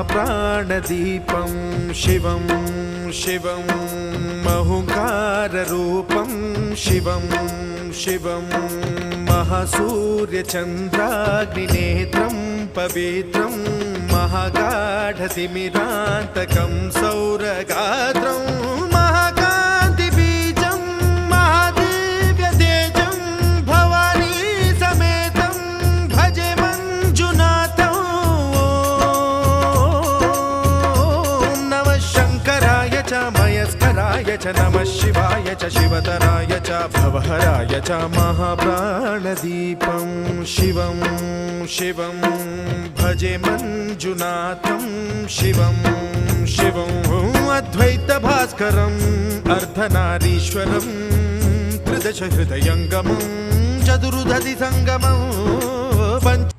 महाप्राणदीपं शिवं शिवं महुङ्काररूपं शिवं शिवं महासूर्यचन्द्राग्निनेत्रं पवित्रं महागाढतिमिरान्तकं सौरगात्रं महाकान्तिबीजं महादिव्यतेजं भवानी समेतं भजे मञ्जुनाथं। ॐ नमः शङ्कराय च मयस्कराय च नमः शिवाय च शिवतराय च भवहराय च महाप्राणदीपं शिवं शिवं भजे मञ्जुनाथं शिवं शिवं अद्वैतभास्करम् अर्धनारीश्वरं त्रिदश हृदयङ्गमं चतुर्दधि सङ्गमं पञ्च